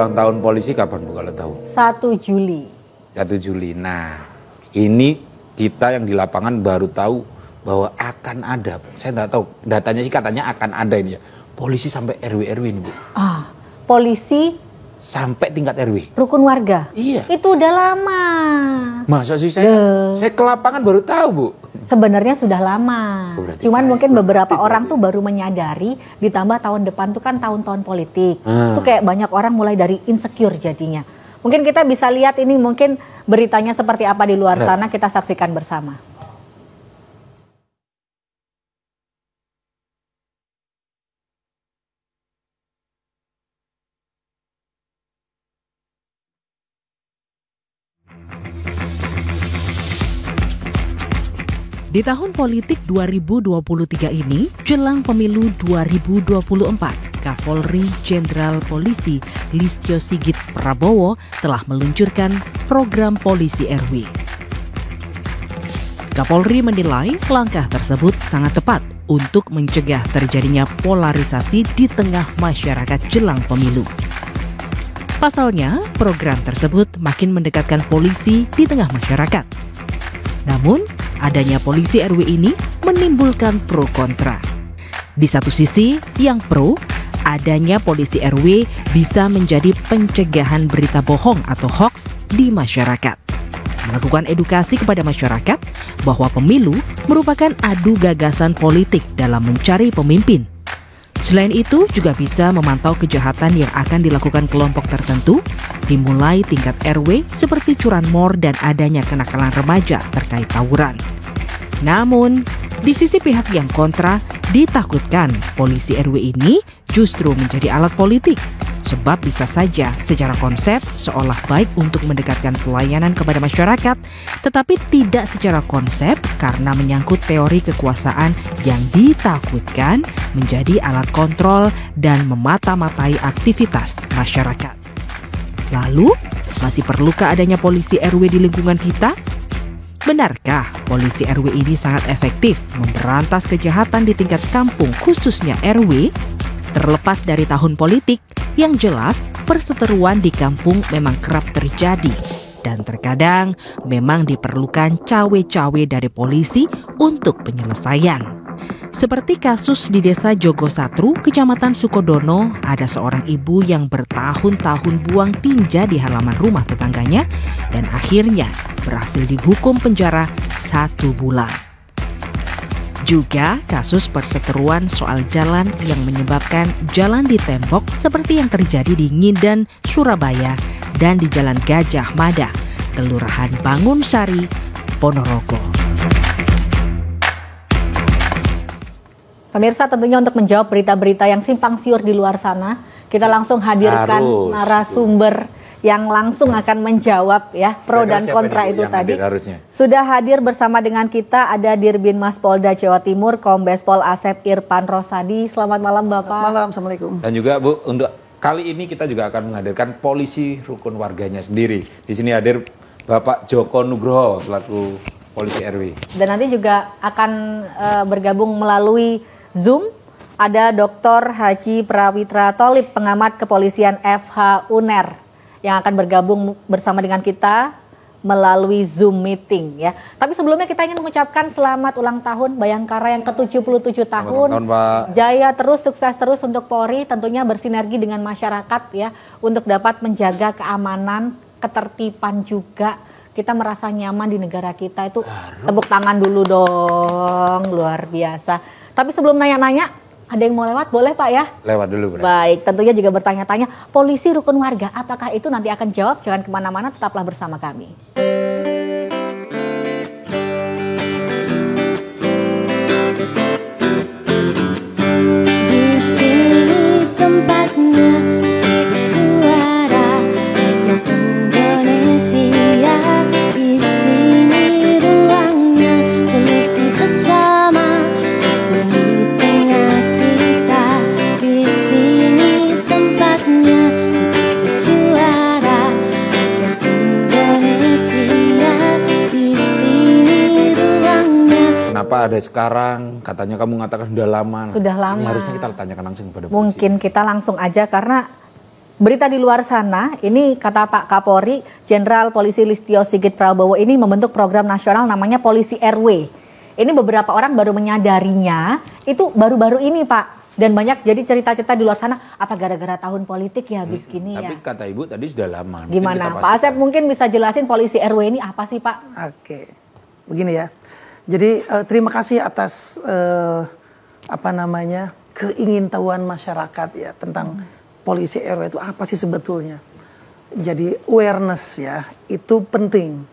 ulang tahun polisi kapan Bu kalau tahu? 1 Juli. 1 Juli. Nah, ini kita yang di lapangan baru tahu bahwa akan ada. Saya nggak tahu, datanya sih katanya akan ada ini ya. Polisi sampai RW-RW ini Bu. Polisi sampai tingkat RW. Rukun warga? Iya. Itu udah lama. Masa sih saya ke lapangan baru tahu Bu. Sebenarnya sudah lama. Cuman mungkin beberapa orang tuh baru menyadari, ditambah tahun depan tuh kan tahun-tahun politik. Tuh kayak banyak orang mulai dari insecure jadinya. Mungkin kita bisa lihat ini mungkin beritanya seperti apa di luar sana, kita saksikan bersama. Di tahun politik 2023 ini, jelang pemilu 2024, Kapolri Jenderal Polisi Listio Sigit Prabowo telah meluncurkan program Polisi RW. Kapolri menilai langkah tersebut sangat tepat untuk mencegah terjadinya polarisasi di tengah masyarakat jelang pemilu. Pasalnya, program tersebut makin mendekatkan polisi di tengah masyarakat. Namun, adanya polisi RW ini menimbulkan pro kontra. Di satu sisi, yang pro, adanya polisi RW bisa menjadi pencegahan berita bohong atau hoax di masyarakat. Melakukan edukasi kepada masyarakat bahwa pemilu merupakan adu gagasan politik dalam mencari pemimpin. Selain itu, juga bisa memantau kejahatan yang akan dilakukan kelompok tertentu, dimulai tingkat RW seperti curanmor dan adanya kenakalan remaja terkait tawuran. Namun, di sisi pihak yang kontra, ditakutkan polisi RW ini justru menjadi alat politik. Sebab bisa saja secara konsep seolah baik untuk mendekatkan pelayanan kepada masyarakat, tetapi tidak secara konsep karena menyangkut teori kekuasaan yang ditakutkan menjadi alat kontrol dan memata-matai aktivitas masyarakat. Lalu, masih perlukah adanya polisi RW di lingkungan kita? Benarkah polisi RW ini sangat efektif memberantas kejahatan di tingkat kampung khususnya RW? Terlepas dari tahun politik, yang jelas perseteruan di kampung memang kerap terjadi dan terkadang memang diperlukan cawe-cawe dari polisi untuk penyelesaian. Seperti kasus di desa Jogosatru, Kecamatan Sukodono, ada seorang ibu yang bertahun-tahun buang tinja di halaman rumah tetangganya dan akhirnya berhasil dihukum penjara 1 bulan. Juga kasus perseteruan soal jalan yang menyebabkan jalan ditembok seperti yang terjadi di Nginden, Surabaya dan di Jalan Gajah Mada, Kelurahan Bangunsari, Ponorogo. Pemirsa, tentunya untuk menjawab berita-berita yang simpang siur di luar sana, kita langsung hadirkan narasumber yang langsung akan menjawab ya pro dan kontra itu tadi. Sudah hadir bersama dengan kita ada Dirbinmas Polda Jawa Timur, Kombes Pol Asep Irfan Rosadi. Selamat malam Bapak. Selamat malam, Assalamualaikum. Dan juga Bu, untuk kali ini kita juga akan menghadirkan polisi rukun warganya sendiri. Di sini hadir Bapak Joko Nugroho selaku polisi RW. Dan nanti juga akan bergabung melalui Zoom. Ada Dr. Haji Prawitra Tholib, pengamat kepolisian FH UNER, yang akan bergabung bersama dengan kita melalui Zoom meeting ya. Tapi sebelumnya kita ingin mengucapkan selamat ulang tahun Bayangkara yang ke-77 tahun. Jaya terus, sukses terus untuk Polri, tentunya bersinergi dengan masyarakat ya untuk dapat menjaga keamanan, ketertiban juga. Kita merasa nyaman di negara kita itu. Tepuk tangan dulu dong, luar biasa. Tapi sebelum nanya-nanya, ada yang mau lewat? Boleh Pak ya? Lewat dulu. Baik, tentunya juga bertanya-tanya, polisi rukun warga, apakah itu? Nanti akan jawab, jangan kemana-mana, tetaplah bersama kami. Di sini tempatnya bersuara rakyat Indonesia. Di sini ruangnya selisih bersama. Kenapa ada sekarang? Katanya kamu mengatakan sudah lama. Sudah lama. Ini harusnya kita tanyakan langsung kepada polisi. Mungkin kita langsung aja karena berita di luar sana, ini kata Pak Kapolri, Jenderal Polisi Listio Sigit Prabowo ini membentuk program nasional namanya Polisi RW. Ini beberapa orang baru menyadarinya, itu baru-baru ini Pak. Dan banyak jadi cerita-cerita di luar sana, apa gara-gara tahun politik ya habis gini ya. Tapi kata Ibu tadi sudah lama. Gimana? Pak Asep mungkin bisa jelasin Polisi RW ini apa sih Pak? Oke, begini ya. Jadi terima kasih atas keingintahuan masyarakat ya tentang Polisi RW itu apa sih sebetulnya. Jadi awareness ya itu penting.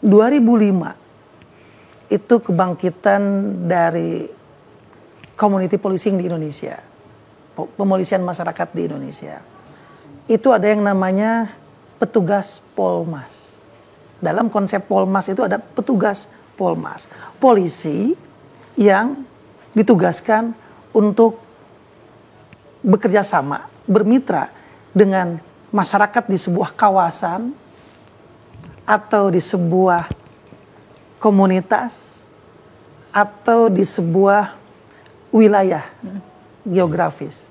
2005 itu kebangkitan dari community policing di Indonesia, pemolisian masyarakat di Indonesia. Itu ada yang namanya petugas Polmas. Dalam konsep Polmas itu ada petugas Polmas, polisi yang ditugaskan untuk bekerja sama, bermitra dengan masyarakat di sebuah kawasan atau di sebuah komunitas atau di sebuah wilayah geografis.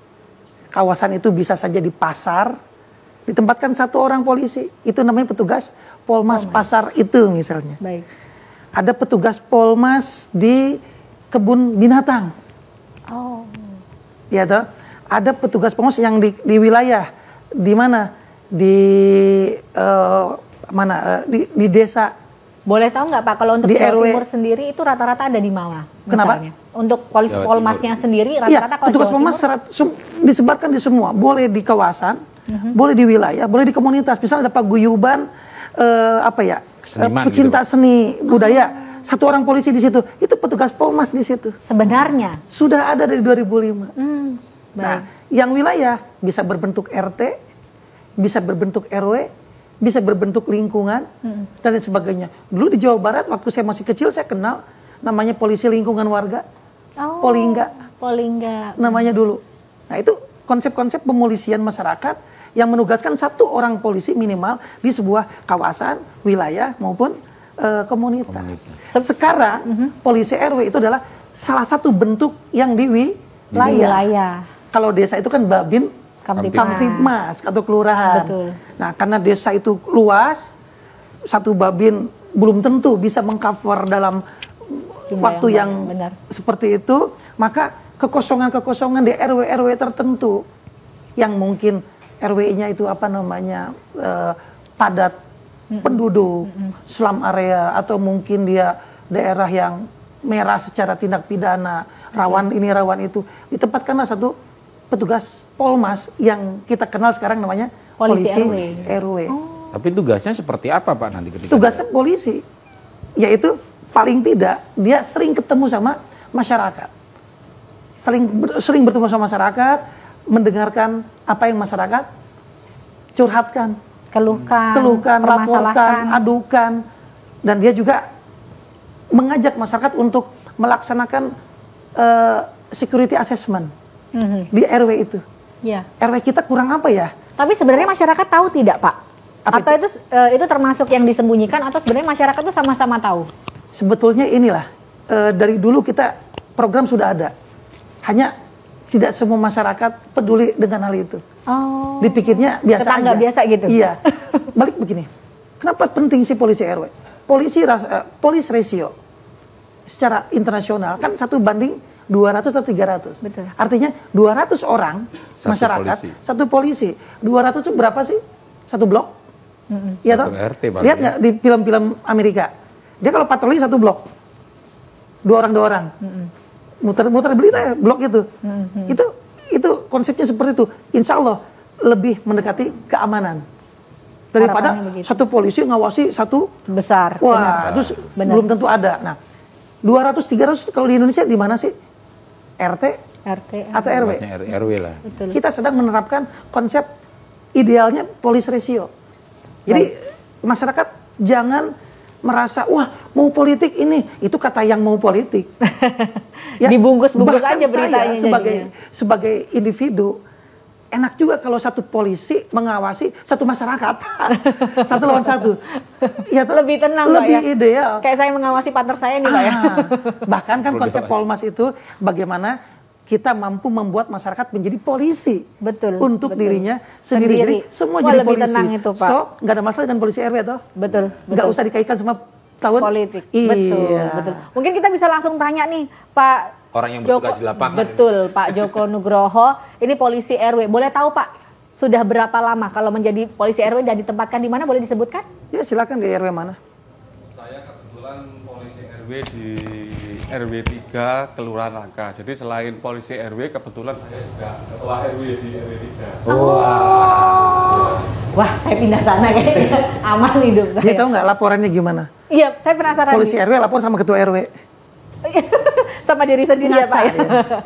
Kawasan itu bisa saja di pasar, ditempatkan satu orang polisi, itu namanya petugas Polmas pasar itu misalnya. Baik. Ada petugas Polmas di kebun binatang. Oh. Ya toh? Ada petugas Polmas yang di wilayah di mana di desa. Boleh tahu nggak Pak kalau untuk Di Jawa RW. Timur sendiri itu rata-rata ada di mana? Kenapa? Misalnya? Untuk polisi Jawa Polmasnya sendiri Iya, rata-rata kalau petugas Jawa Polmas disebarkan di semua. Boleh di kawasan, boleh di wilayah, boleh di komunitas. Misalnya ada paguyuban, Seniman pecinta gitu, seni budaya. Satu orang polisi di situ, itu petugas Polmas di situ. sebenarnya. Sudah ada dari 2005. Baik. Nah, yang wilayah bisa berbentuk RT, bisa berbentuk RW, bisa berbentuk lingkungan, dan lain sebagainya. Dulu di Jawa Barat, waktu saya masih kecil, saya kenal namanya polisi lingkungan warga, Polingga, Polingga. namanya dulu. Nah, itu konsep-konsep pemolisian masyarakat yang menugaskan satu orang polisi minimal di sebuah kawasan, wilayah, maupun komunitas. Sekarang, polisi RW itu adalah salah satu bentuk yang di wilayah. Kalau desa itu kan Babin, Kamtipmas atau kelurahan. Betul. Nah, karena desa itu luas, satu Babin belum tentu bisa mengcover dalam Jumlah waktu yang benar. seperti itu, maka kekosongan-kekosongan di RW-RW tertentu yang mungkin RW-nya itu padat penduduk, slum area, atau mungkin dia daerah yang merah secara tindak pidana, rawan ini rawan itu, ditempatkanlah satu petugas Polmas yang kita kenal sekarang namanya polisi RW. Tapi tugasnya seperti apa Pak nanti ketika? Tugasnya polisi, yaitu paling tidak dia sering ketemu sama masyarakat, sering bertemu sama masyarakat, mendengarkan apa yang masyarakat curhatkan, keluhkan, laporkan, adukan, dan dia juga mengajak masyarakat untuk melaksanakan security assessment di RW itu. Ya. RW kita kurang apa ya? Tapi sebenarnya masyarakat tahu tidak Pak? Apa Atau itu termasuk yang disembunyikan atau sebenarnya masyarakat itu sama-sama tahu? Sebetulnya inilah dari dulu kita program sudah ada, hanya tidak semua masyarakat peduli dengan hal itu. Oh. Dipikirnya biasa Tetangga aja. biasa gitu. Iya. Balik begini. Kenapa penting sih polisi RW? Police ratio secara internasional kan 1:200 atau 300. Betul. Artinya 200 orang masyarakat, satu polisi. 200 itu berapa sih? Satu blok? Iya toh? RT Lihat nggak di film-film Amerika? Dia kalau patroli satu blok. Dua orang. Muter-muter berita blok itu. Itu konsepnya seperti itu. Insya Allah lebih mendekati keamanan daripada satu polisi ngawasi satu besar. Wah, terus belum tentu ada. Nah, 200-300 kalau di Indonesia di mana sih? RT atau RW? RW lah. Betul. Kita sedang menerapkan konsep idealnya police ratio. Jadi masyarakat jangan merasa wah mau politik ini, itu kata yang mau politik. Dibungkus-bungkus bahkan aja beritanya. saya sebagai individu enak juga kalau satu polisi mengawasi satu masyarakat. Satu lawan satu. Ya, lebih tenang Pak lebih ya. ideal. Kayak saya mengawasi partner saya nih Pak ya. Bahkan kan konsep Polmas itu bagaimana kita mampu membuat masyarakat menjadi polisi. Betul. Untuk betul. dirinya sendiri. Jadi semua Wah, jadi lebih polisi. tenang itu, Pak. So, nggak ada masalah dengan polisi RW toh? Betul. Nggak usah dikaitkan sama tahun politik. Iya. Betul. Mungkin kita bisa langsung tanya nih, Pak Orang yang bertugas di lapangan. Betul, Pak Joko Nugroho. Ini polisi RW. Boleh tahu, Pak, sudah berapa lama kalau menjadi polisi RW dan ditempatkan di mana? Boleh disebutkan? Ya silakan di RW mana? Saya kebetulan polisi RW di RW 3 Kelurahan Langka. Jadi selain polisi RW, kebetulan saya juga ketua RW di RW 3. Wah, saya pindah sana kayaknya. Aman hidup saya. Dia tahu nggak laporannya gimana? Iya, saya penasaran. Polisi RW lapor sama ketua RW. Sama diri sendiri ya, Ngaca, Pak ya. ya.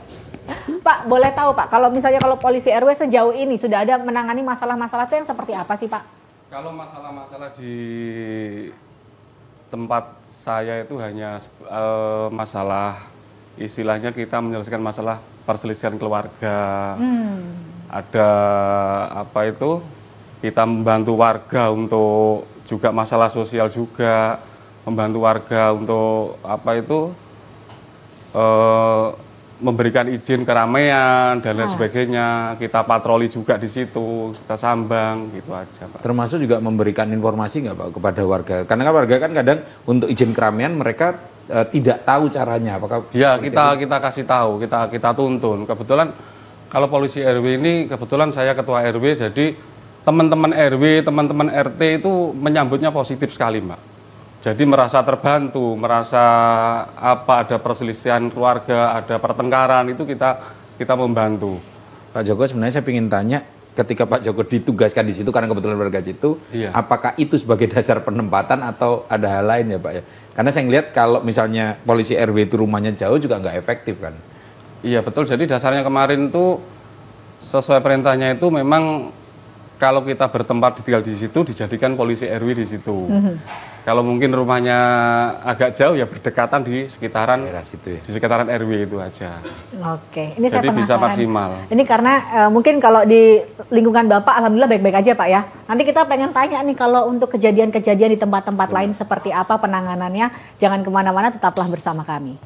Pak, boleh tahu, Pak, kalau misalnya kalau polisi RW sejauh ini sudah ada menangani masalah-masalah itu yang seperti apa sih, Pak? Kalau masalah-masalah di tempat saya itu hanya masalah, istilahnya kita menyelesaikan masalah perselisihan keluarga. Ada apa itu, kita membantu warga untuk juga masalah sosial juga, membantu warga untuk apa itu, memberikan izin keramaian dan lain sebagainya. Kita patroli juga di situ, kita sambang gitu aja, Pak. Termasuk juga memberikan informasi nggak Pak kepada warga? Karena kan warga kan kadang untuk izin keramaian mereka tidak tahu caranya. Apakah Ya, kita kasih tahu, kita tuntun. Kebetulan kalau polisi RW ini, kebetulan saya ketua RW, jadi teman-teman RW, teman-teman RT itu menyambutnya positif sekali, Mbak. Jadi merasa terbantu, merasa ada perselisihan keluarga, ada pertengkaran, itu kita membantu. Pak Joko, sebenarnya saya ingin tanya, ketika Pak Joko ditugaskan di situ karena kebetulan warga situ, Iya. apakah itu sebagai dasar penempatan atau ada hal lain ya Pak ya? Karena saya ngelihat kalau misalnya polisi RW itu rumahnya jauh juga nggak efektif kan? Iya betul, jadi dasarnya kemarin tuh sesuai perintahnya itu memang kalau kita bertempat tinggal di situ dijadikan polisi RW di situ. Kalau mungkin rumahnya agak jauh ya berdekatan di sekitaran Daerah situ ya. di sekitaran RW itu aja. Oke, ini saya Jadi bisa penasaran. maksimal. Ini karena mungkin kalau di lingkungan Bapak alhamdulillah baik-baik aja, Pak ya. Nanti kita pengen tanya nih kalau untuk kejadian-kejadian di tempat-tempat lain seperti apa penanganannya. Jangan kemana-mana, tetaplah bersama kami.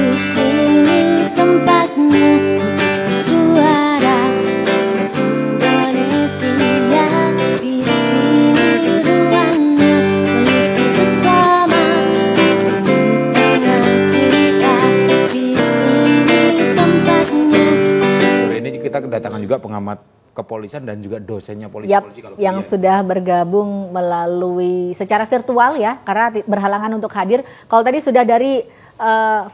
Di sini tempatnya bersuara rakyat Indonesia. Di sini ruangnya solusi bersama di tengah kita. Di sini tempatnya. Sore ini kita kedatangan juga pengamat kepolisian dan juga dosennya polisi. Yap, kalau yang kuliah. sudah bergabung melalui secara virtual ya, karena berhalangan untuk hadir. Kalau tadi sudah dari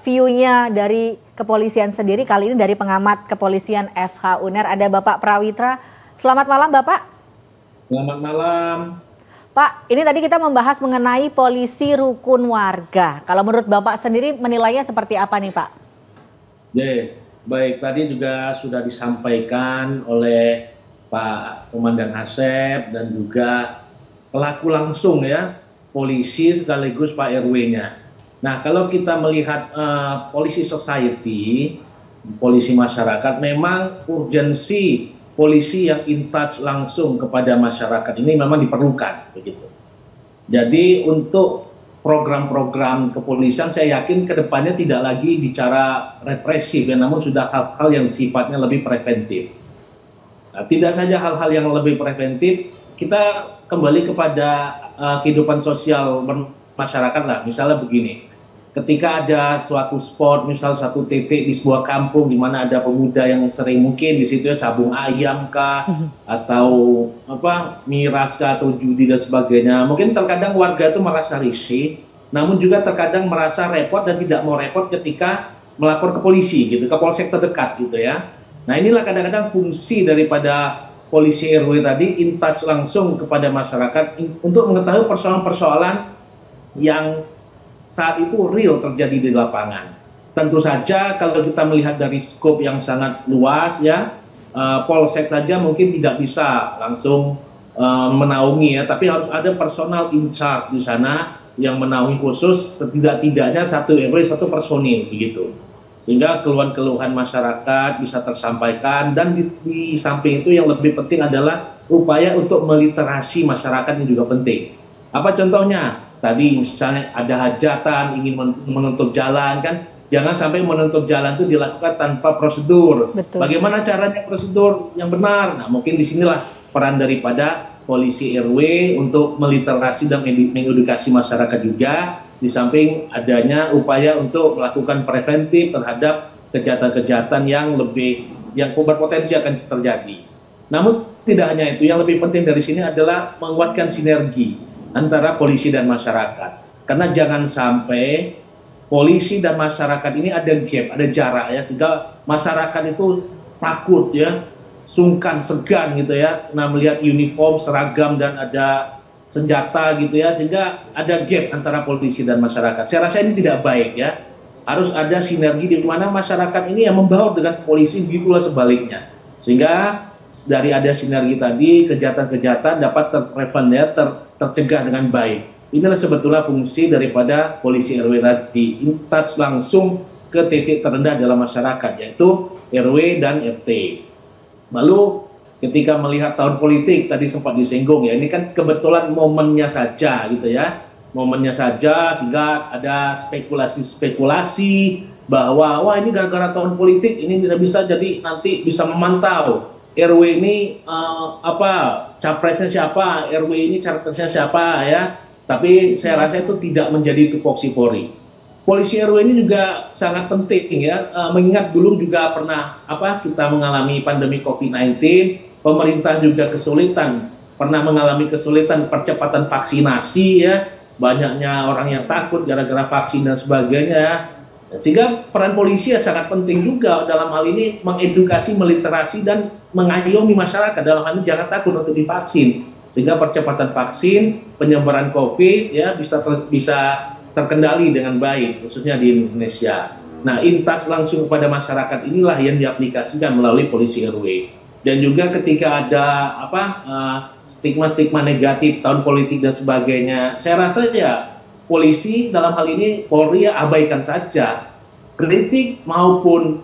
view-nya dari kepolisian sendiri, kali ini dari pengamat kepolisian FH UNER ada Bapak Prawitra. Selamat malam Bapak. Selamat malam. Pak, ini tadi kita membahas mengenai polisi rukun warga. Kalau menurut Bapak sendiri menilainya seperti apa nih Pak? Baik, tadi juga sudah disampaikan oleh Pak Komandan Asep dan juga pelaku langsung ya, polisi sekaligus Pak RW-nya. Nah, kalau kita melihat polisi society, polisi masyarakat, memang urgensi polisi yang in touch langsung kepada masyarakat ini memang diperlukan, begitu. Jadi untuk program-program kepolisian saya yakin kedepannya tidak lagi bicara represif ya, namun sudah hal-hal yang sifatnya lebih preventif. Nah, tidak saja hal-hal yang lebih preventif, kita kembali kepada kehidupan sosial masyarakat lah. Misalnya begini, ketika ada suatu spot, misal satu titik di sebuah kampung di mana ada pemuda yang sering mungkin di situ ya sabung ayam kah atau apa miras kah atau judi dan sebagainya. Mungkin terkadang warga itu merasa risih, namun juga terkadang merasa repot dan tidak mau repot ketika melapor ke polisi gitu, ke polsek terdekat gitu ya. Nah, inilah kadang-kadang fungsi daripada polisi RW tadi in touch langsung kepada masyarakat untuk mengetahui persoalan-persoalan yang saat itu real terjadi di lapangan. Tentu saja kalau kita melihat dari skop yang sangat luas ya, polsek saja mungkin tidak bisa langsung menaungi ya, tapi harus ada personal in charge di sana yang menaungi khusus setidak-tidaknya satu RW satu personil begitu. Sehingga keluhan-keluhan masyarakat bisa tersampaikan dan di samping itu yang lebih penting adalah upaya untuk meliterasi masyarakat ini juga penting. Apa contohnya? Tadi misalnya ada hajatan, ingin menutup jalan kan, jangan sampai menutup jalan itu dilakukan tanpa prosedur. Betul. Bagaimana caranya prosedur yang benar? Nah, mungkin disinilah peran daripada polisi RW untuk meliterasi dan mengedukasi masyarakat juga, di samping adanya upaya untuk melakukan preventif terhadap kejahatan-kejahatan yang berpotensi akan terjadi. Namun tidak hanya itu, yang lebih penting dari sini adalah menguatkan sinergi antara polisi dan masyarakat. Karena jangan sampai polisi dan masyarakat ini ada gap, ada jarak ya, sehingga masyarakat itu takut ya, sungkan, segan gitu ya, nah melihat uniform, seragam dan ada senjata gitu ya, sehingga ada gap antara polisi dan masyarakat. Saya rasa ini tidak baik ya. Harus ada sinergi di mana masyarakat ini yang membaur dengan polisi, begitulah sebaliknya. Sehingga dari ada sinergi tadi, kejahatan-kejahatan dapat terprevent ya, tercegah dengan baik. Inilah sebetulnya fungsi daripada polisi RW tadi, in touch langsung ke titik terendah dalam masyarakat, yaitu RW dan RT. Lalu ketika melihat tahun politik, tadi sempat disinggung ya, ini kan kebetulan momennya saja gitu ya, momennya saja, sehingga ada spekulasi-spekulasi bahwa wah ini gara-gara tahun politik ini bisa-bisa jadi nanti bisa memantau RW ini capresnya siapa, RW ini capresnya siapa ya. Tapi saya rasa itu tidak menjadi tupoksi Polri. Polisi RW ini juga sangat penting ya, mengingat dulu juga pernah kita mengalami pandemi COVID-19, pemerintah juga pernah mengalami kesulitan percepatan vaksinasi ya, banyaknya orang yang takut gara-gara vaksin dan sebagainya. Sehingga peran polisi sangat penting juga dalam hal ini mengedukasi, meliterasi dan mengayomi masyarakat dalam hal ini jangan takut untuk divaksin. Sehingga percepatan vaksin, penyebaran COVID ya bisa terkendali dengan baik, khususnya di Indonesia. Nah, intas langsung kepada masyarakat inilah yang diaplikasikan melalui polisi RW. Dan juga ketika ada stigma-stigma negatif tahun politik dan sebagainya, saya rasa ya polisi dalam hal ini Polri ya abaikan saja kritik maupun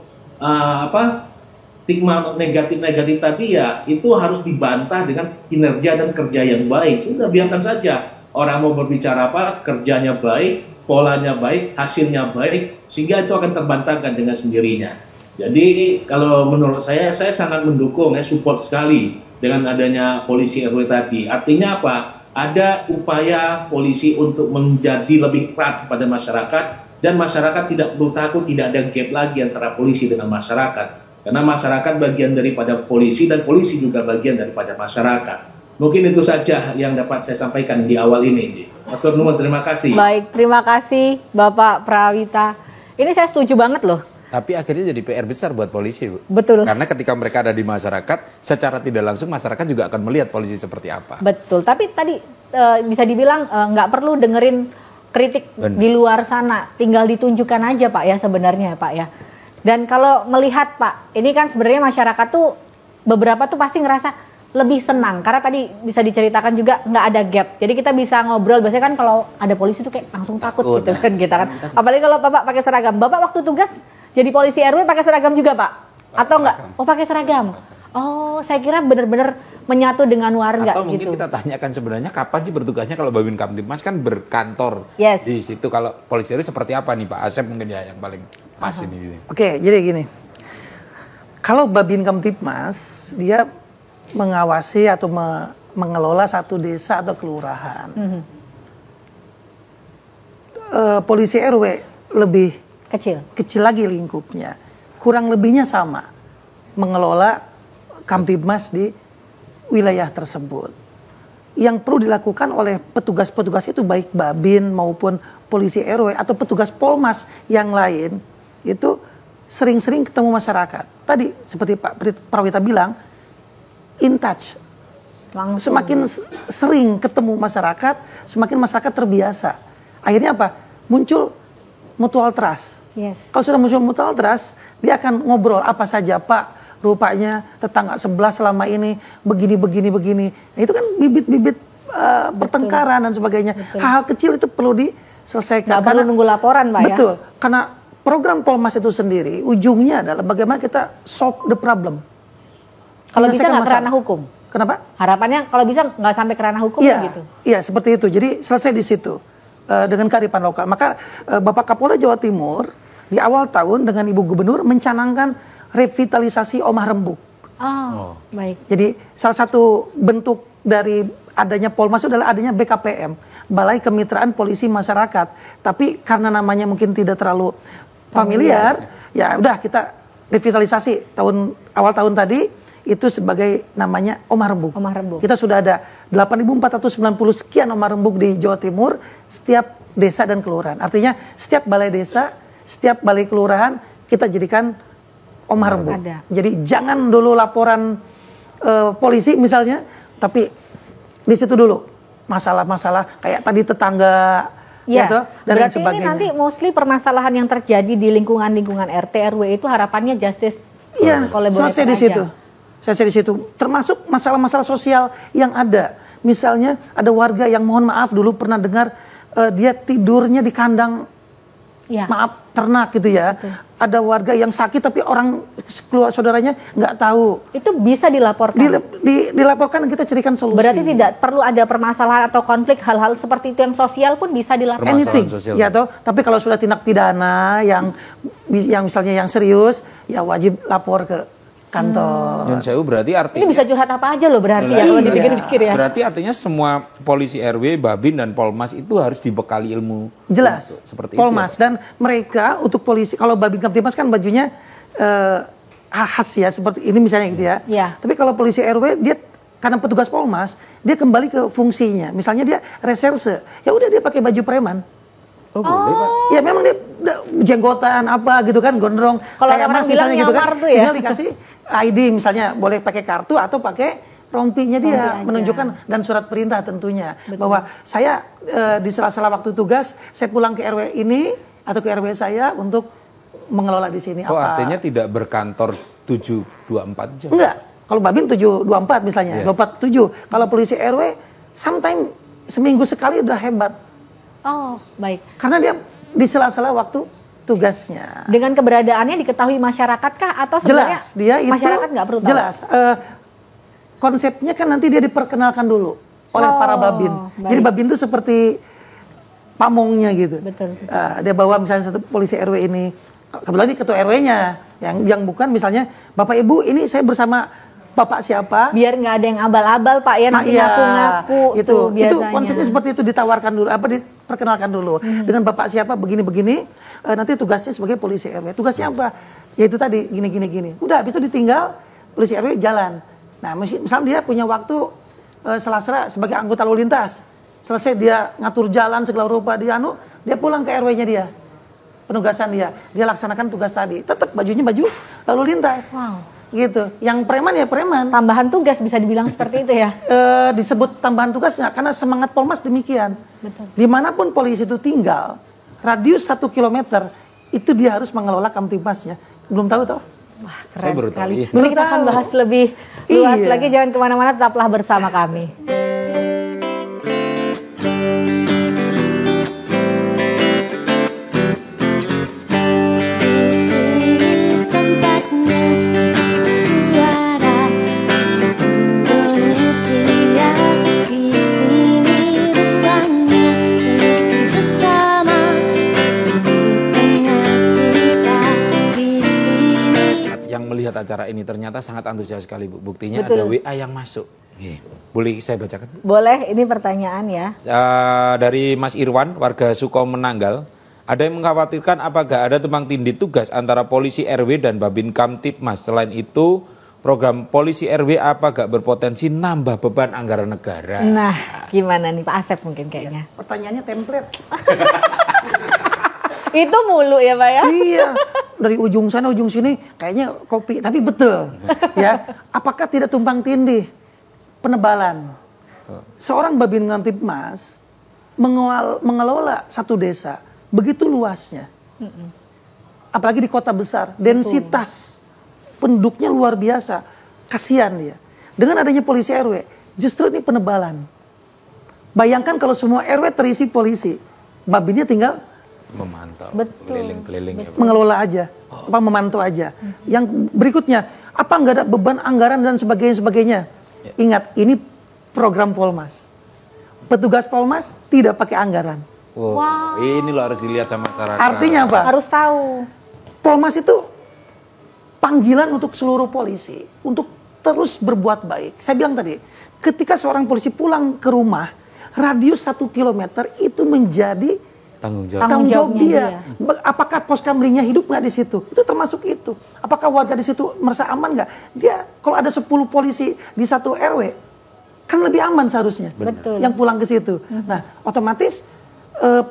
stigma negatif tadi ya itu harus dibantah dengan kinerja dan kerja yang baik. Sudah biarkan saja orang mau berbicara kerjanya baik, polanya baik, hasilnya baik, sehingga itu akan terbantahkan dengan sendirinya. Jadi kalau menurut saya sangat mendukung support sekali dengan adanya polisi RW tadi. Artinya apa? Ada upaya polisi untuk menjadi lebih keras kepada masyarakat, dan masyarakat tidak perlu takut, tidak ada gap lagi antara polisi dengan masyarakat. Karena masyarakat bagian daripada polisi dan polisi juga bagian daripada masyarakat. Mungkin itu saja yang dapat saya sampaikan di awal ini. Atur nuwun, terima kasih. Baik, terima kasih Bapak Prawita. Ini saya setuju banget loh. Tapi akhirnya jadi PR besar buat polisi, Bu. Betul. Karena ketika mereka ada di masyarakat, secara tidak langsung masyarakat juga akan melihat polisi seperti apa. Betul, tapi tadi bisa dibilang nggak perlu dengerin kritik di luar sana, tinggal ditunjukkan aja Pak ya sebenarnya Pak ya. Dan kalau melihat Pak, ini kan sebenarnya masyarakat tuh beberapa tuh pasti ngerasa lebih senang karena tadi bisa diceritakan juga nggak ada gap. Jadi kita bisa ngobrol. Biasanya kan kalau ada polisi tuh kayak langsung takut gitu kan kita kan. Apalagi kalau Bapak pakai seragam. Bapak waktu tugas jadi polisi RW pakai seragam juga Pak? Atau enggak? Oh pakai seragam. Oh saya kira benar-benar menyatu dengan warga. Atau mungkin gitu. kita tanyakan sebenarnya kapan sih bertugasnya, kalau Babin Kamtibmas kan berkantor di situ. Kalau polisi RW seperti apa nih Pak Asep mungkin ya yang paling pas ini. Oke, jadi gini. Kalau Babin Kamtibmas dia mengawasi atau mengelola satu desa atau kelurahan. Polisi RW lebih kecil lagi lingkupnya. Kurang lebihnya sama mengelola Kamtibmas di wilayah tersebut. Yang perlu dilakukan oleh petugas-petugas itu baik Babin maupun polisi RW atau petugas Polmas yang lain itu sering-sering ketemu masyarakat. Tadi seperti Pak Prawita bilang, in touch. Langsung. Semakin sering ketemu masyarakat, semakin masyarakat terbiasa. Akhirnya apa? Muncul mutual trust. Kalau sudah muncul mutual trust, dia akan ngobrol apa saja Pak. Rupanya tetangga sebelah selama ini begini. Nah, itu kan bibit-bibit pertengkaran dan sebagainya. Hal-hal kecil itu perlu diselesaikan. Nggak perlu nunggu laporan Pak ya? Betul, karena program Polmas itu sendiri ujungnya adalah bagaimana kita solve the problem. Kalau bisa nggak kerana hukum? Kenapa? Harapannya kalau bisa nggak sampai ke ranah hukum Iya, gitu. iya seperti itu. Jadi selesai di situ dengan kearifan lokal. Maka Bapak Kapolda Jawa Timur di awal tahun dengan Ibu Gubernur mencanangkan revitalisasi Omah Rembuk. Oh, baik. Jadi salah satu bentuk dari adanya Polmas itu adalah adanya BKPM, Balai Kemitraan Polisi Masyarakat. Tapi karena namanya mungkin tidak terlalu familiar, ya udah kita revitalisasi awal tahun tadi itu sebagai namanya Omah Rembuk. Omah Rembuk. Kita sudah ada 8.490 sekian Omah Rembuk di Jawa Timur, setiap desa dan kelurahan. Artinya setiap balai desa, setiap balai kelurahan kita jadikan Omah Rembuk. Ada. Jadi jangan dulu laporan polisi misalnya, tapi di situ dulu masalah-masalah kayak tadi tetangga Ya, gitu, dan lain berarti ini sebagainya. nanti mostly permasalahan yang terjadi di lingkungan RT RW itu harapannya justice Iya, collaborator selesai di aja. situ. Selesai di situ. Termasuk masalah-masalah sosial yang ada. Misalnya ada warga yang mohon maaf dulu pernah dengar dia tidurnya di kandang Ya. maaf ternak gitu ya. Betul. Ada warga yang sakit tapi orang keluar saudaranya nggak tahu. Itu bisa dilaporkan. Dilaporkan dan kita carikan solusi. Berarti tidak perlu ada permasalahan atau konflik hal-hal seperti itu yang sosial pun bisa dilaporkan. anything sosial. ya toh. Tapi kalau sudah tindak pidana yang misalnya yang serius ya wajib lapor ke kantor. Nyun sewu berarti Ini artinya bisa curhat apa aja loh berarti ya Iya. kalau dipikir-pikir ya. berarti artinya semua polisi RW, Babin dan Polmas itu harus dibekali ilmu Jelas. seperti Polmas itu. dan mereka untuk polisi kalau Babin Kamtibmas kan bajunya khas ya seperti ini misalnya gitu ya. Iya. Tapi kalau polisi RW dia karena petugas Polmas dia kembali ke fungsinya. Misalnya dia reserse, ya udah dia pakai baju preman. Oh, boleh Pak. Ya memang dia jenggotan apa gitu kan gondrong. Kalau Kayak orang Mas bilang misalnya gitu kan. nyamar tuh ya. Tinggal dikasih ID misalnya boleh pakai kartu atau pakai rompinya dia Rompi aja. menunjukkan dan surat perintah tentunya bahwa saya di sela-sela waktu tugas saya pulang ke RW ini atau ke RW saya untuk mengelola di sini Oh, apa. artinya tidak berkantor 724 jam. Enggak. Kalau Babin 724 misalnya, Iya. 247. Kalau polisi RW sometimes seminggu sekali udah hebat. Oh, baik. Karena dia di sela-sela waktu tugasnya. Dengan keberadaannya diketahui masyarakat kah atau sebenarnya Jelas, dia itu masyarakat nggak perlu tahu? jelas. Konsepnya kan nanti dia diperkenalkan dulu oleh para babin. baik. Jadi babin itu seperti pamongnya gitu. Betul. Dia bawa misalnya satu polisi RW ini, kebetulan ini ketua RW-nya, yang bukan misalnya Bapak Ibu ini saya bersama Bapak siapa? Biar nggak ada yang abal-abal Pak ya nanti Iya, ngaku-ngaku itu tuh biasanya. konsepnya seperti itu ditawarkan dulu, diperkenalkan dulu dengan Bapak siapa begini-begini, nanti tugasnya sebagai polisi RW. Tugasnya apa? Ya itu tadi gini. Udah habis itu ditinggal polisi RW jalan. Nah, misalnya dia punya waktu sela-sela sebagai anggota lalu lintas. Selesai dia ngatur jalan segala rupa dia pulang ke RW-nya dia. Penugasan dia laksanakan tugas tadi. Tetap bajunya baju lalu lintas. Wow. Gitu. Yang preman ya preman. Tambahan tugas bisa dibilang seperti itu ya. Disebut tambahan tugas nggak? Karena semangat Polmas demikian. Betul. Dimanapun polisi itu tinggal, radius 1 kilometer itu dia harus mengelola Kamtibmasnya. Belum tahu toh? Wah, Saya keren baru tahu, sekali. iya. Nanti kita akan Baru tahu. bahas lebih luas Iya. lagi. Jangan kemana-mana, tetaplah bersama kami. Di sini tempatnya suara Indonesia. Di sini ruangnya solusi bersama demi tengah kita. Di sini. Yang melihat acara ini ternyata sangat antusias sekali Bu. Buktinya Betul. ada WA yang masuk. Nih, boleh saya bacakan? Boleh, ini pertanyaan ya. Dari Mas Irwan, warga Sukomenanggal. Ada yang mengkhawatirkan apakah ada tumpang tindih tugas antara polisi RW dan Babin Kamtibmas. Selain itu, program polisi RW apa gak berpotensi nambah beban anggaran negara? Nah, gimana nih Pak Asep mungkin kayaknya? Pertanyaannya template. Itu mulu ya Pak ya? Iya. Dari ujung sana ujung sini kayaknya kopi, tapi betul. Ya. Apakah tidak tumpang tindih? Penebalan. Seorang Babin Kamtibmas mengelola satu desa begitu luasnya. Apalagi di kota besar, densitas penduduknya luar biasa. Kasihan dia. Dengan adanya polisi RW, justru ini penebalan. Bayangkan kalau semua RW terisi polisi, Babinnya tinggal Memantau, Betul. keliling-keliling ya Pak. mengelola aja, memantau aja. Yang berikutnya, apa nggak ada beban anggaran dan sebagainya. Ingat, ini program Polmas. Petugas Polmas tidak pakai anggaran. Wow. Ini loh harus dilihat sama masyarakat. Artinya apa? Harus tahu. Polmas itu panggilan untuk seluruh polisi untuk terus berbuat baik. Saya bilang tadi, ketika seorang polisi pulang ke rumah, radius 1 kilometer itu menjadi Tanggung jawab. tanggung jawab jawabnya dia. Apakah pos kamlingnya hidup nggak di situ? Itu termasuk itu. Apakah warga di situ merasa aman nggak? Dia kalau ada 10 polisi di satu RW, kan lebih aman seharusnya. Betul. Yang pulang ke situ. Nah, otomatis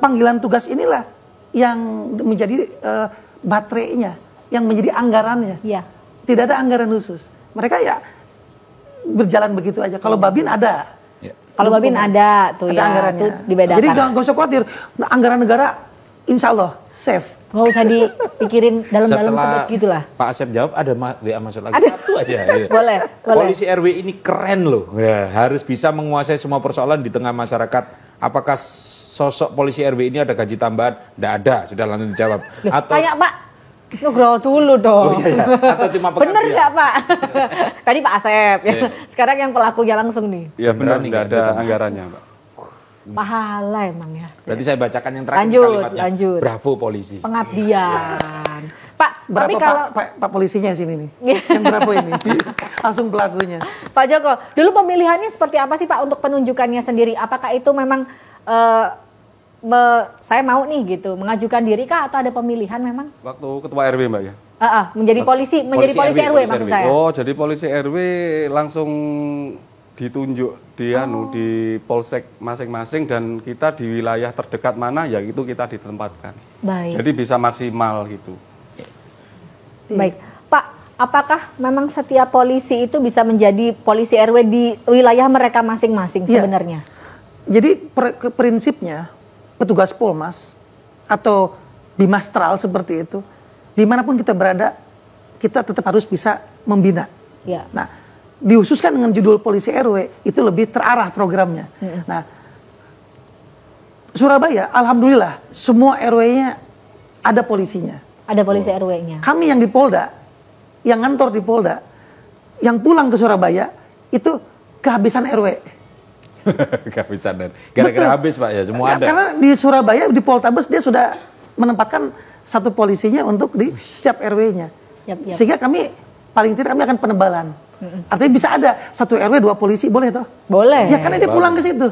panggilan tugas inilah yang menjadi baterainya, yang menjadi anggarannya. Iya. Tidak ada anggaran khusus. Mereka ya berjalan begitu aja. Kalau Babin ada. Kalau Babin ada tuh Ada ya, anggarannya. tuh dibedakan. Jadi gak usah khawatir. Nah, anggaran negara insya Allah safe. Nggak usah dipikirin dalam-dalam Setelah terus gitu lah. Pak Asep jawab ada WA masuk lagi. Satu aja. Iya. Boleh. Polisi RW ini keren loh. Ya, harus bisa menguasai semua persoalan di tengah masyarakat. Apakah sosok polisi RW ini ada gaji tambahan? Tidak ada, sudah langsung dijawab. Loh, tanya Pak, nugroho dulu dong. Oh iya, atau cuma Bener pengabdian? nggak Pak? Tadi Pak Asep, ya. Iya. Sekarang yang pelakunya langsung nih. Iya benar, Berani tidak nggak ada ditambah? anggarannya, Pak. Pahala emang ya. Berarti saya bacakan yang terakhir Lanjut, kalimatnya. lanjut. Bravo polisi. Pengabdian. Pak, Berapa tapi kalau Pak polisinya sini nih? Yang berapa ini? Langsung pelakunya. Pak Joko, dulu pemilihannya seperti apa sih Pak untuk penunjukannya sendiri? Apakah itu memang saya mau nih gitu mengajukan diri kah atau ada pemilihan memang? Waktu ketua RW, Mbak ya. Menjadi polisi Polisi RW, RW maksud saya. Oh, jadi polisi RW langsung ditunjuk di polsek masing-masing dan kita di wilayah terdekat mana ya itu kita ditempatkan. Baik. Jadi bisa maksimal gitu. Baik. Pak, apakah memang setiap polisi itu bisa menjadi polisi RW di wilayah mereka masing-masing Iya. sebenarnya? Jadi prinsipnya petugas Polmas atau bimastral seperti itu, dimanapun kita berada, kita tetap harus bisa membina. Ya. Nah, dihususkan dengan judul polisi RW itu lebih terarah programnya. Nah, Surabaya, alhamdulillah semua RW-nya ada polisinya. Ada polisi RW-nya. Kami yang di Polda, yang ngantor di Polda, yang pulang ke Surabaya itu kehabisan RW. Kehabisan dan gara-gara Betul. habis Pak ya, semua ada. Karena di Surabaya di Poltabes dia sudah menempatkan satu polisinya untuk di setiap RW-nya. Yap. Sehingga kami paling tidak kami akan penebalan. Artinya bisa ada satu RW 2 polisi, boleh toh? Boleh. Ya karena dia pulang ke situ.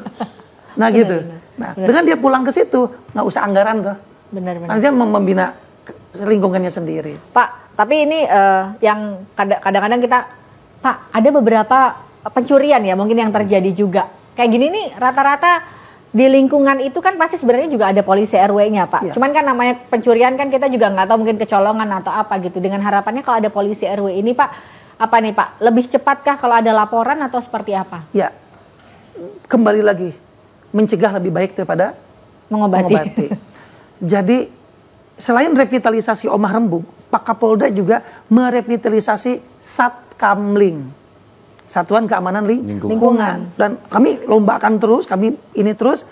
Nah gitu. Nah dengan dia pulang ke situ nggak usah anggaran toh. Benar-benar. Nanti dia membina lingkungannya sendiri. Pak, tapi ini yang kadang-kadang kita, Pak, ada beberapa pencurian ya mungkin yang terjadi juga. Kayak gini nih rata-rata di lingkungan itu kan pasti sebenarnya juga ada polisi RW-nya Pak. Iya. Cuman kan namanya pencurian kan kita juga nggak tahu mungkin kecolongan atau apa gitu. Dengan harapannya kalau ada polisi RW ini Pak, apa nih Pak? Lebih cepatkah kalau ada laporan atau seperti apa? Ya, kembali lagi mencegah lebih baik daripada Mengobati. Jadi selain revitalisasi Omah Rembuk, Pak Kapolda juga merevitalisasi Satkamling. Satuan Keamanan Lingkungan. Dan kami lombakan terus, kami ini terus.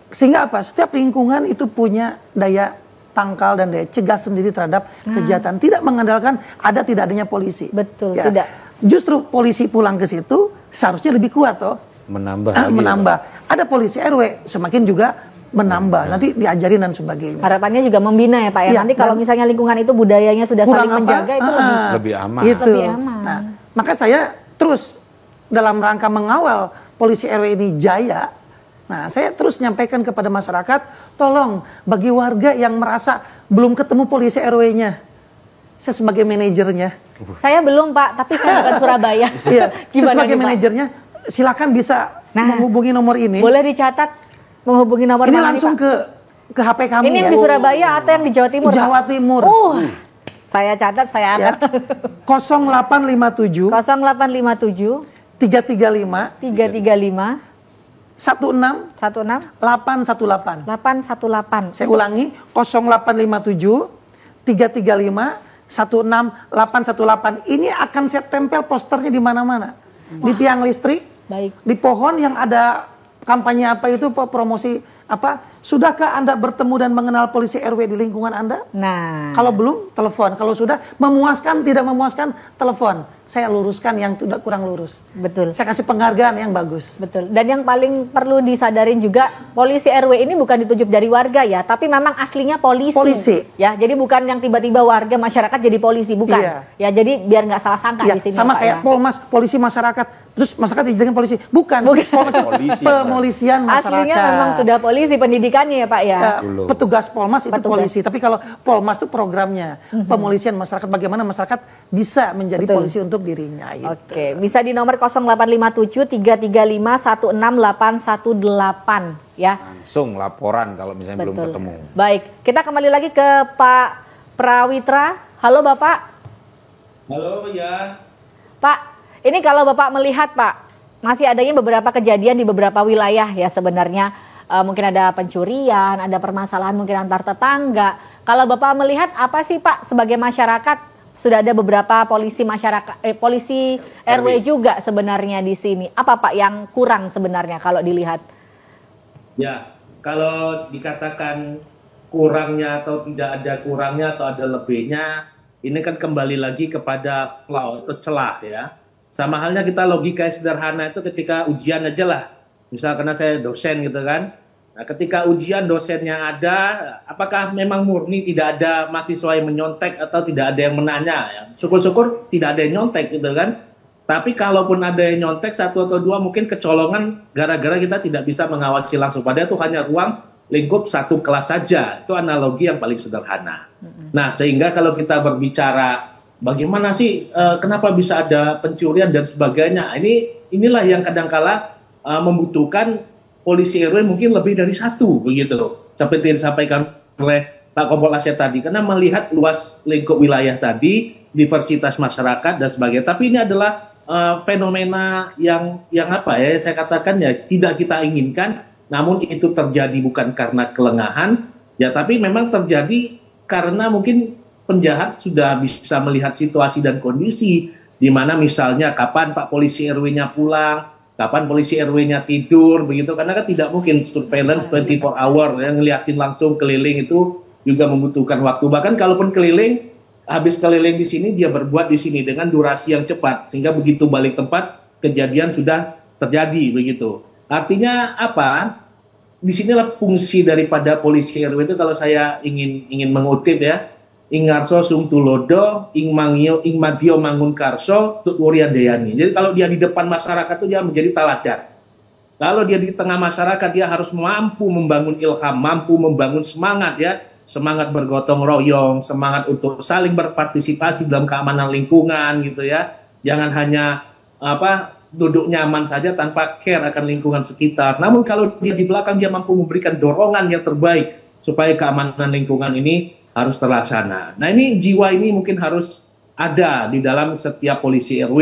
Sehingga apa? Setiap lingkungan itu punya daya tangkal dan daya cegah sendiri terhadap kejahatan. Tidak mengandalkan ada tidak adanya polisi. Betul, tidak. Justru polisi pulang ke situ seharusnya lebih kuat toh. Menambah lagi. Menambah. Ada polisi RW semakin juga menambah. Nanti diajarin dan sebagainya. Harapannya juga membina ya Pak ya. Iya, Nanti kalau dan misalnya lingkungan itu budayanya sudah kurang saling menjaga itu Lebih aman. Gitu. Lebih aman. Nah, maka saya terus dalam rangka mengawal polisi RW ini jaya. Nah, saya terus nyampaikan kepada masyarakat, tolong bagi warga yang merasa belum ketemu polisi RW-nya. Saya sebagai manajernya. Saya belum Pak, tapi saya bukan Surabaya. Iya, saya Gimana sebagai nih, Pak? manajernya silakan bisa Nah, menghubungi nomor ini. Boleh dicatat menghubungi nomor Ini mana langsung nih, Pak? ke HP kami Ini ya. yang di Surabaya atau yang di Jawa Timur? Jawa Pak? Timur. Saya catat, saya Ya. akan 0857 0857 335 335 16 16 818. 818. Saya ulangi 0857 335 16818. Ini akan saya tempel posternya di mana-mana. Di tiang listrik, Baik. di pohon yang ada kampanye apa itu promosi apa? Sudahkah Anda bertemu dan mengenal polisi RW di lingkungan Anda? Nah, Kalau belum, telepon. Kalau sudah memuaskan, tidak memuaskan, telepon. saya luruskan yang tidak kurang lurus. Betul. Saya kasih penghargaan yang bagus. Betul. Dan yang paling perlu disadarin juga, polisi RW ini bukan ditunjuk dari warga ya, tapi memang aslinya polisi. Polisi. Ya, jadi bukan yang tiba-tiba warga masyarakat jadi polisi, bukan. Iya. Ya, jadi biar nggak salah sangka Ya, di sini. sama Pak, kayak ya. Polmas, polisi masyarakat. Terus masyarakat dijadikan polisi. Bukan. Polmas, Polisi, pemolisian masyarakat. Aslinya memang sudah polisi pendidikannya ya Pak ya. Belum. Petugas Polmas itu Petugas. polisi. Tapi kalau Polmas itu programnya. Pemolisian masyarakat. Bagaimana masyarakat bisa menjadi Betul. polisi untuk dirinya. Gitu. Oke, bisa di nomor 0857 335 16818 ya. Langsung laporan kalau misalnya belum Betul. ketemu. Baik, kita kembali lagi ke Pak Prawitra. Halo Bapak. Halo ya. Pak, ini kalau Bapak melihat Pak, masih adanya beberapa kejadian di beberapa wilayah ya sebenarnya. Mungkin ada pencurian, ada permasalahan mungkin antar tetangga. Kalau Bapak melihat apa sih Pak sebagai masyarakat? Sudah ada beberapa polisi masyarakat, polisi RW juga sebenarnya di sini. Apa Pak yang kurang sebenarnya kalau dilihat? Ya, kalau dikatakan kurangnya atau tidak ada kurangnya atau ada lebihnya, ini kan kembali lagi kepada flaw atau celah ya. Sama halnya kita logika sederhana itu ketika ujian aja lah. Misal karena saya dosen gitu kan. Nah, ketika ujian dosennya ada, apakah memang murni tidak ada mahasiswa yang menyontek atau tidak ada yang menanya? Ya, syukur-syukur tidak ada yang nyontek gitu kan. Tapi kalaupun ada yang nyontek satu atau dua mungkin kecolongan gara-gara kita tidak bisa mengawasi langsung. Padahal itu hanya ruang lingkup satu kelas saja. Itu analogi yang paling sederhana. Nah, sehingga kalau kita berbicara bagaimana sih kenapa bisa ada pencurian dan sebagainya. Inilah yang kadangkala membutuhkan polisi RW mungkin lebih dari satu begitu. Seperti yang disampaikan oleh Pak Kompol Asep tadi, karena melihat luas lingkup wilayah tadi, diversitas masyarakat dan sebagainya. Tapi ini adalah fenomena yang apa ya, saya katakan ya tidak kita inginkan, namun itu terjadi bukan karena kelengahan, ya tapi memang terjadi karena mungkin penjahat sudah bisa melihat situasi dan kondisi, di mana misalnya kapan Pak Polisi RW-nya pulang, kapan polisi RW-nya tidur, begitu. Karena kan tidak mungkin surveillance 24 hour, yang ngeliatin langsung keliling itu juga membutuhkan waktu. Bahkan kalaupun keliling, habis keliling di sini, dia berbuat di sini dengan durasi yang cepat. Sehingga begitu balik tempat, kejadian sudah terjadi, begitu. Artinya apa? Di sinilah fungsi daripada polisi RW itu kalau saya ingin mengutip ya, ing ngarso sung tulodo, ing mangio, ing madio mangun karso, tuturian deyani. Jadi kalau dia di depan masyarakat itu dia menjadi teladan. Kalau dia di tengah masyarakat dia harus mampu membangun ilham, mampu membangun semangat ya, semangat bergotong royong, semangat untuk saling berpartisipasi dalam keamanan lingkungan gitu ya. Jangan hanya duduk nyaman saja tanpa care akan lingkungan sekitar. Namun kalau dia di belakang dia mampu memberikan dorongan yang terbaik supaya keamanan lingkungan ini harus terlaksana. Nah ini jiwa ini mungkin harus ada di dalam setiap polisi RW.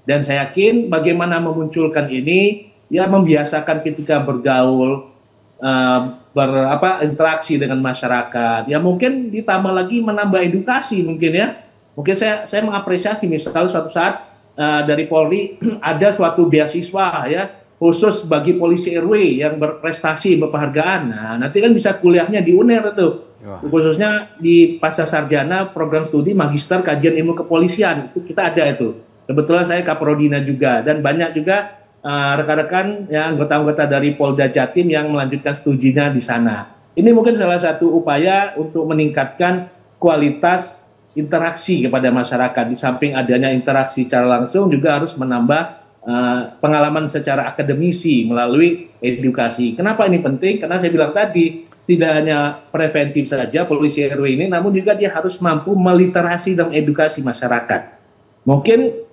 Dan saya yakin bagaimana memunculkan ini, ya membiasakan ketika bergaul, berinteraksi dengan masyarakat. Ya mungkin ditambah lagi menambah edukasi mungkin ya. Mungkin saya mengapresiasi misalnya suatu saat dari Polri ada suatu beasiswa ya khusus bagi polisi RW yang berprestasi, berpenghargaan. Nah nanti kan bisa kuliahnya di UNER itu. Khususnya di pasca sarjana program studi magister kajian ilmu kepolisian itu kita ada itu. Kebetulan saya Kaprodina juga dan banyak juga rekan-rekan ya anggota-anggota dari Polda Jatim yang melanjutkan studinya di sana. Ini mungkin salah satu upaya untuk meningkatkan kualitas interaksi kepada masyarakat. Di samping adanya interaksi secara langsung juga harus menambah pengalaman secara akademisi melalui edukasi. Kenapa ini penting? Karena saya bilang tadi tidak hanya preventif saja polisi RW ini, namun juga dia harus mampu meliterasi dan edukasi masyarakat. Mungkin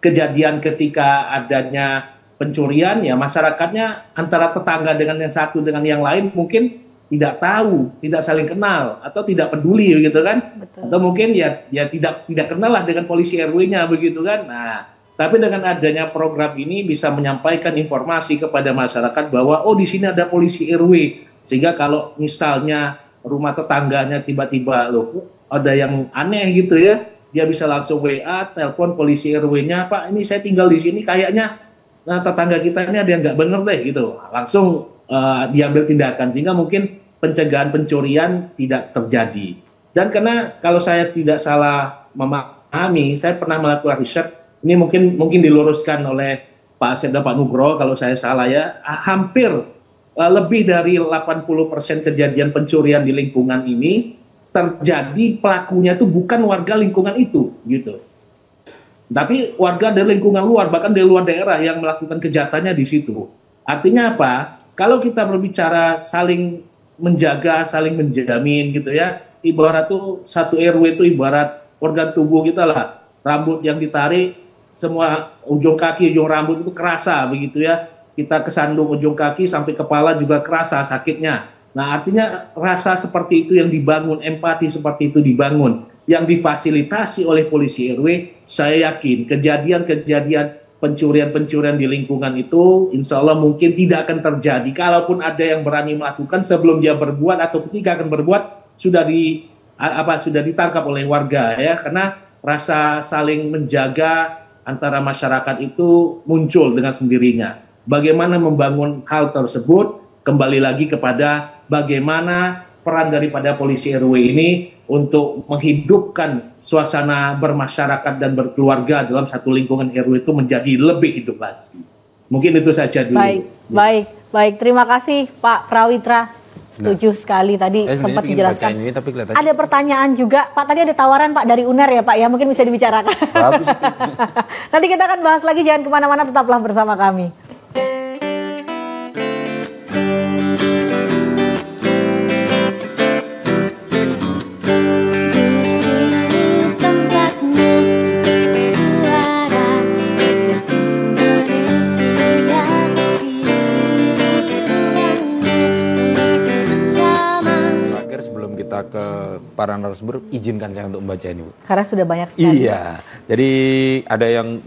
kejadian ketika adanya pencurian, ya masyarakatnya antara tetangga dengan yang satu dengan yang lain mungkin tidak tahu, tidak saling kenal, atau tidak peduli gitu kan. Betul. Atau mungkin ya tidak kenal lah dengan polisi RW-nya begitu kan. Nah, tapi dengan adanya program ini bisa menyampaikan informasi kepada masyarakat bahwa oh di sini ada polisi RW. Sehingga kalau misalnya rumah tetangganya tiba-tiba loh ada yang aneh gitu ya, dia bisa langsung WA, telepon polisi RW-nya, Pak ini saya tinggal di sini kayaknya tetangga kita ini ada yang nggak bener deh gitu. Langsung diambil tindakan sehingga mungkin pencegahan pencurian tidak terjadi. Dan karena kalau saya tidak salah memahami, saya pernah melakukan riset Ini mungkin diluruskan oleh Pak Asep dan Pak Nugroho kalau saya salah ya, hampir lebih dari 80% kejadian pencurian di lingkungan ini terjadi pelakunya itu bukan warga lingkungan itu, gitu. Tapi warga dari lingkungan luar, bahkan dari luar daerah yang melakukan kejahatannya di situ. Artinya apa? Kalau kita berbicara saling menjaga, saling menjamin gitu ya, ibarat tuh satu RW itu ibarat organ tubuh kita lah. Rambut yang ditarik, semua ujung kaki, ujung rambut itu kerasa begitu ya. Kita kesandung ujung kaki sampai kepala juga kerasa sakitnya. Nah, artinya rasa seperti itu yang dibangun, empati seperti itu dibangun, yang difasilitasi oleh polisi RW, saya yakin kejadian-kejadian pencurian-pencurian di lingkungan itu insya Allah mungkin tidak akan terjadi. Kalaupun ada yang berani melakukan sebelum dia berbuat atau ketika akan berbuat sudah ditangkap oleh warga ya, karena rasa saling menjaga antara masyarakat itu muncul dengan sendirinya. Bagaimana membangun hal tersebut? Kembali lagi kepada bagaimana peran daripada polisi RW ini untuk menghidupkan suasana bermasyarakat dan berkeluarga dalam satu lingkungan RW itu menjadi lebih hidup lagi. Mungkin itu saja dulu. Baik. Terima kasih Pak Prawitra. Setuju sekali tadi sempat dijelaskan. Ini, tapi ada pertanyaan juga, Pak. Tadi ada tawaran Pak dari UNER ya Pak ya, mungkin bisa dibicarakan. Bagus. Nanti kita akan bahas lagi, jangan kemana-mana, tetaplah bersama kami. Di sini tempatnya, suara rakyat Indonesia. Di sini ruangnya, semesta bersama. Terakhir sebelum kita ke para narasumber, izinkan saya untuk membaca ini, Bu. Karena sudah banyak sekali. Iya, jadi ada yang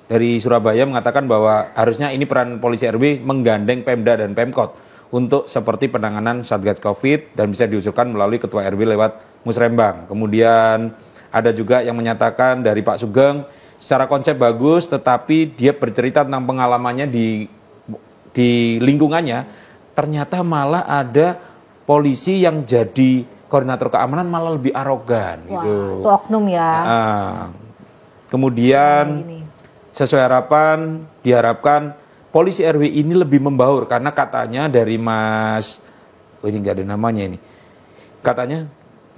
dari Surabaya mengatakan bahwa harusnya ini peran polisi RW menggandeng Pemda dan Pemkot untuk seperti penanganan Satgas Covid dan bisa diusulkan melalui Ketua RW lewat Musrembang. Kemudian ada juga yang menyatakan dari Pak Sugeng, secara konsep bagus tetapi dia bercerita tentang pengalamannya di lingkungannya, ternyata malah ada polisi yang jadi koordinator keamanan malah lebih arogan. Wah, gitu. itu oknum ya. Kemudian sesuai harapan diharapkan polisi RW ini lebih membaur karena katanya dari Mas, ini nggak ada namanya ini, katanya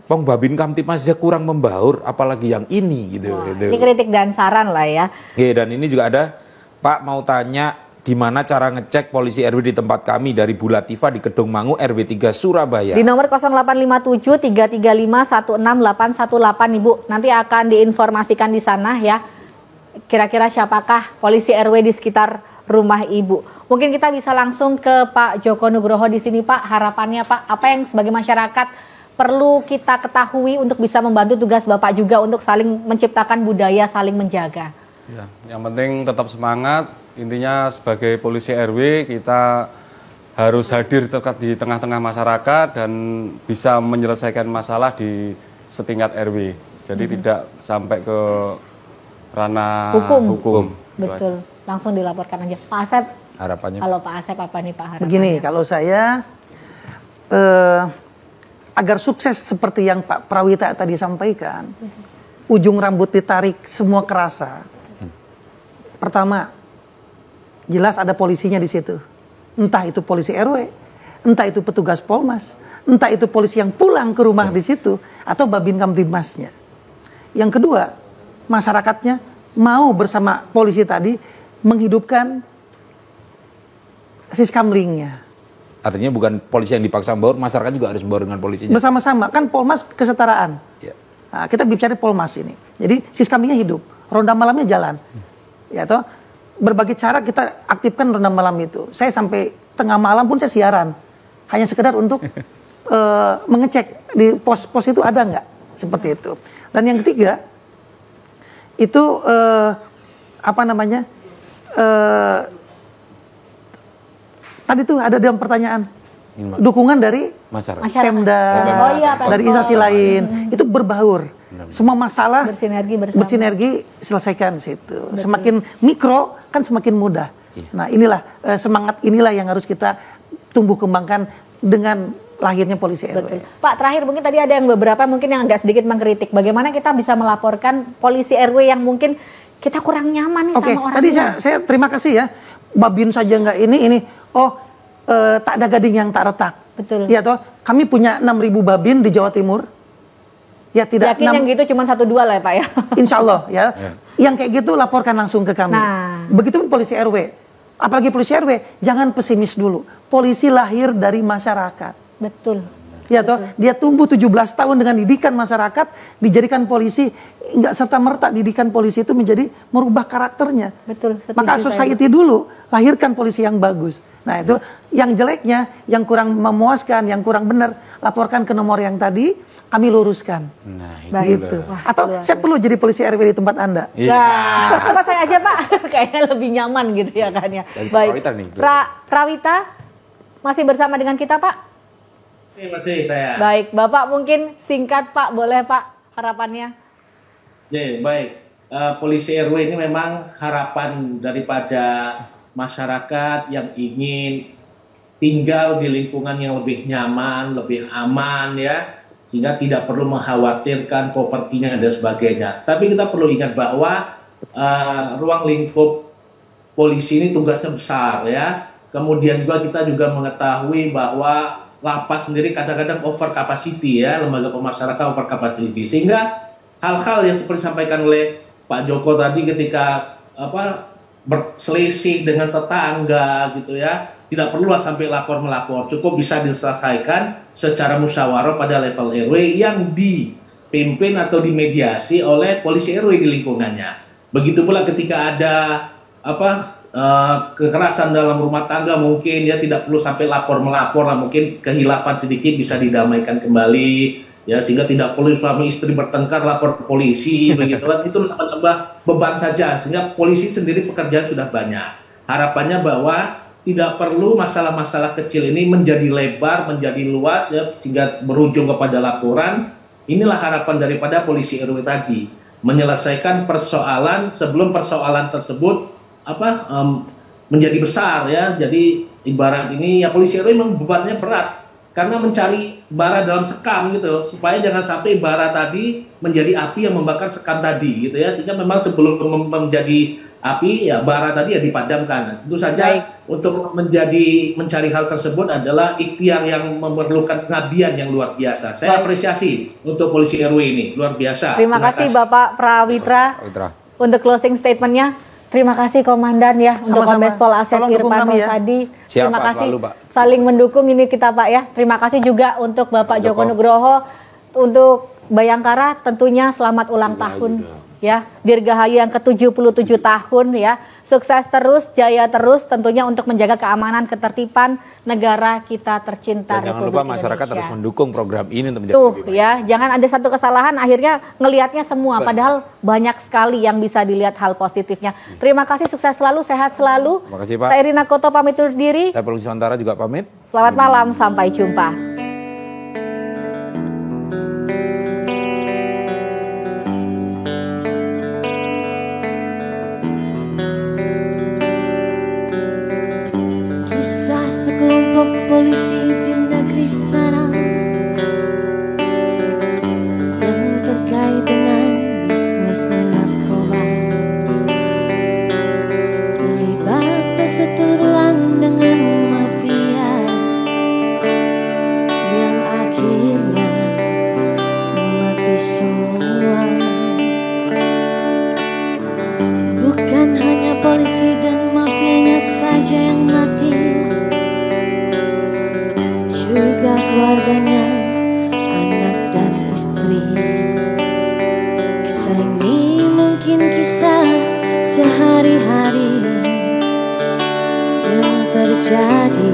Pong Babin Kamtipmas aja kurang membaur, apalagi yang ini gitu. Wah, ini kritik dan saran lah ya. Oke, dan ini juga ada Pak mau tanya di mana cara ngecek polisi RW di tempat kami dari Bu Latifah di Kedung Mangu RW 3 Surabaya. Di nomor 0857 335 16818 Ibu. Nanti akan diinformasikan di sana ya. Kira-kira siapakah polisi RW di sekitar rumah Ibu. Mungkin kita bisa langsung ke Pak Joko Nugroho di sini Pak. Harapannya Pak, apa yang sebagai masyarakat perlu kita ketahui untuk bisa membantu tugas Bapak juga untuk saling menciptakan budaya saling menjaga? Ya, yang penting tetap semangat. Intinya sebagai polisi RW kita harus hadir di tengah-tengah masyarakat dan bisa menyelesaikan masalah di setingkat RW. Jadi tidak sampai ke ranah hukum. Betul. Langsung dilaporkan aja. Pak Asep, Harapannya? Kalau Pak Asep apa nih Pak harapannya? Begini, kalau saya agar sukses seperti yang Pak Prawita tadi sampaikan, ujung rambut ditarik semua kerasa. Pertama, jelas ada polisinya di situ. Entah itu polisi RW, entah itu petugas Polmas, entah itu polisi yang pulang ke rumah di situ, atau Babin Kamtibmasnya. Yang kedua, masyarakatnya mau bersama polisi tadi menghidupkan siskamlingnya. Artinya bukan polisi yang dipaksa membaur, masyarakat juga harus membaur dengan polisinya. Bersama-sama, kan Polmas kesetaraan. Ya. Nah, kita bicara Polmas ini. Jadi siskamlingnya hidup, ronda malamnya jalan. Ya toh, berbagai cara kita aktifkan ronda malam itu. Saya sampai tengah malam pun saya siaran. Hanya sekedar untuk mengecek di pos-pos itu ada nggak. Seperti itu. Dan yang ketiga, itu tadi tuh ada dalam pertanyaan dukungan dari Masyarakat. Pemda, dari instansi lain itu berbaur. Semua masalah bersinergi selesaikan situ. Betul. Semakin mikro kan semakin mudah. Nah inilah semangat inilah yang harus kita tumbuh kembangkan dengan lahirnya polisi RW. Betul. Pak, terakhir mungkin tadi ada yang beberapa mungkin yang agak sedikit mengkritik. Bagaimana kita bisa melaporkan polisi RW yang mungkin kita kurang nyaman nih Oke, sama tadi orangnya. saya terima kasih ya. Babin saja nggak ini. Tak ada gading yang tak retak. Betul. Ya toh, kami punya 6.000 babin di Jawa Timur. Ya tidak Yakin yang gitu cuma 1-2 lah ya Pak ya. Insya Allah ya. Yang kayak gitu laporkan langsung ke kami. Nah. Begitupun polisi RW. Apalagi polisi RW, jangan pesimis dulu. Polisi lahir dari masyarakat. Betul. Ya toh, dia tumbuh 17 tahun dengan didikan masyarakat, dijadikan polisi, nggak serta-merta didikan polisi itu menjadi merubah karakternya. Betul, setuju Maka saya. society dulu lahirkan polisi yang bagus. Nah itu yang jeleknya, yang kurang memuaskan, yang kurang benar, laporkan ke nomor yang tadi, kami luruskan. Nah, itu Baik. Gitu. Wah, Atau luar saya perlu jadi polisi RW di tempat Anda. Nah, apa saya aja Pak? Kayaknya lebih nyaman gitu ya kan ya. Dari Baik. Prawita nih. Prawita masih bersama dengan kita Pak? Masih saya. Baik, Bapak mungkin singkat Pak, boleh Pak harapannya? Baik. Polisi RW ini memang harapan daripada masyarakat yang ingin tinggal di lingkungan yang lebih nyaman, lebih aman ya, sehingga tidak perlu mengkhawatirkan propertinya dan sebagainya. Tapi kita perlu ingat bahwa ruang lingkup polisi ini tugasnya besar ya. Kemudian juga kita juga mengetahui bahwa lapas sendiri kadang-kadang over capacity ya, lembaga pemasyarakatan over capacity, sehingga hal-hal yang seperti disampaikan oleh Pak Joko tadi ketika berselisih dengan tetangga gitu ya, tidak perlu sampai lapor-melapor, cukup bisa diselesaikan secara musyawarah pada level RW yang dipimpin atau dimediasi oleh polisi RW di lingkungannya. Begitu pula ketika ada kekerasan dalam rumah tangga, mungkin ya tidak perlu sampai lapor-melapor lah, mungkin kehilapan sedikit bisa didamaikan kembali ya, sehingga tidak perlu suami istri bertengkar lapor ke polisi begitu kan, itu nambah beban saja, sehingga polisi sendiri pekerjaan sudah banyak. Harapannya bahwa tidak perlu masalah-masalah kecil ini menjadi lebar, menjadi luas ya, sehingga berujung kepada laporan. Inilah harapan daripada polisi RW tadi, menyelesaikan persoalan sebelum persoalan tersebut menjadi besar ya. Jadi ibarat ini ya, polisi RW memang bebannya berat karena mencari bara dalam sekam gitu, supaya jangan sampai bara tadi menjadi api yang membakar sekam tadi gitu ya, sehingga memang sebelum menjadi api ya bara tadi ya dipadamkan. Tentu saja untuk mencari hal tersebut adalah ikhtiar yang memerlukan pengabdian yang luar biasa. Saya apresiasi untuk polisi RW ini, luar biasa. Terima kasih Bapak Prawitra untuk closing statementnya. Terima kasih Komandan ya, untuk Sama-sama. Kombes Pol Asep Tolong dukung Irfan kami ya. Rosadi. Siap, Terima Pak, kasih selalu, Pak. saling mendukung ini kita Pak ya. Terima kasih juga untuk Bapak Joko Joko. Nugroho untuk Bayangkara, tentunya selamat ulang tahun ya. Dirgahayu yang ke-77 tahun ya. Sukses terus, jaya terus tentunya untuk menjaga keamanan, ketertiban negara kita tercinta. Dan jangan Republik lupa masyarakat Indonesia. harus mendukung program ini untuk menjadi Tuh lebih baik. ya, jangan ada satu kesalahan akhirnya ngelihatnya semua, padahal banyak sekali yang bisa dilihat hal positifnya. Terima kasih, sukses selalu, sehat selalu. Terima kasih, Pak. Saya Irina Koto pamit undur diri. Saya Polisi Nusantara juga pamit. Selamat malam, sampai jumpa. Kisah sekelompok polisi di negeri sana yang terkait dengan bisnis narkoba, terlibat perseteruan dengan mafia yang akhirnya mati semua. Bukan hanya polisi dan mafianya saja yang mati, juga keluarganya, anak dan istri. Kisah ini mungkin kisah sehari-hari yang terjadi